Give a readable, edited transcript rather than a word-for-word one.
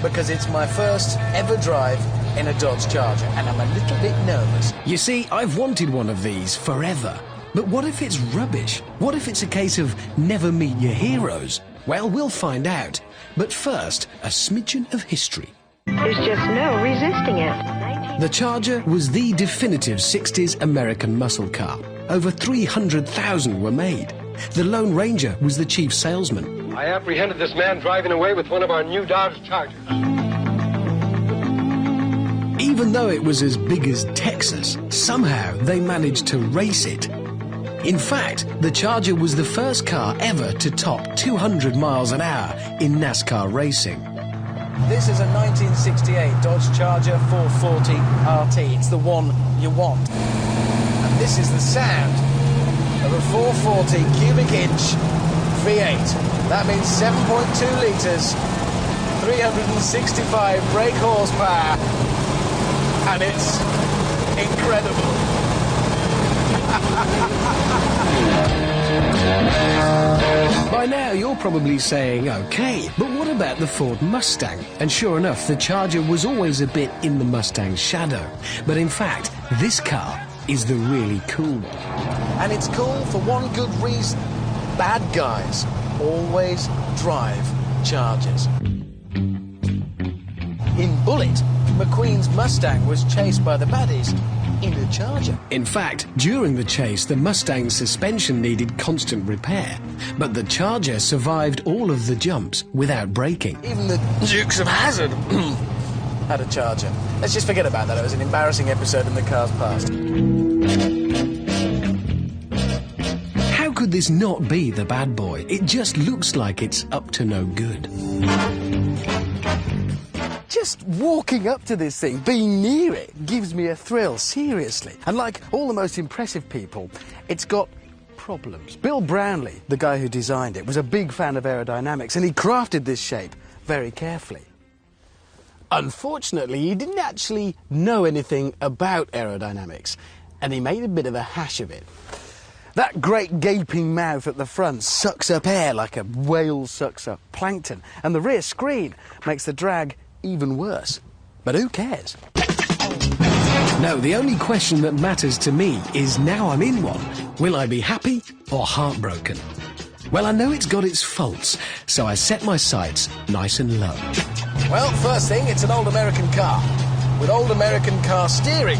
because it's my first ever drive in a Dodge Charger, and I'm a little bit nervous. You see, I've wanted one of these forever. But what if it's rubbish? What if it's a case of never meet your heroes? Well, we'll find out. But first, a smidgen of history. There's just no resisting it. The Charger was the definitive 60s American muscle car. Over 300,000 were made. The Lone Ranger was the chief salesman. I apprehended this man driving away with one of our new Dodge Chargers. Even though it was as big as Texas, somehow they managed to race it. In fact, the Charger was the first car ever to top 200 miles an hour in NASCAR racing. This is a 1968 Dodge Charger 440 RT. It's the one you want. And this is the sound of a 440 cubic inch V8. That means 7.2 litres, 365 brake horsepower, and it's incredible. By now, you're probably saying, OK, but what about the Ford Mustang? And sure enough, the Charger was always a bit in the Mustang's shadow. But in fact, this car is the really cool one. And it's cool for one good reason. Bad guys always drive Chargers. In Bullet, McQueen's Mustang was chased by the baddies in a Charger. In fact, during the chase, the Mustang's suspension needed constant repair. But the Charger survived all of the jumps without braking. Even the Dukes of Hazzard had a Charger. Let's just forget about that. It was an embarrassing episode in the car's past. How could this not be the bad boy? It just looks like it's up to no good. Just walking up to this thing, being near it, gives me a thrill, seriously. And like all the most impressive people, it's got problems. Bill Brownlee, the guy who designed it, was a big fan of aerodynamics, and he crafted this shape very carefully. Unfortunately, he didn't actually know anything about aerodynamics, and he made a bit of a hash of it. That great gaping mouth at the front sucks up air like a whale sucks up plankton, and the rear screen makes the drag even worse. But who cares? No, the only question that matters to me is now I'm in one, will I be happy or heartbroken? Well, I know it's got its faults, so I set my sights nice and low. Well, first thing, it's an old American car with old American car steering.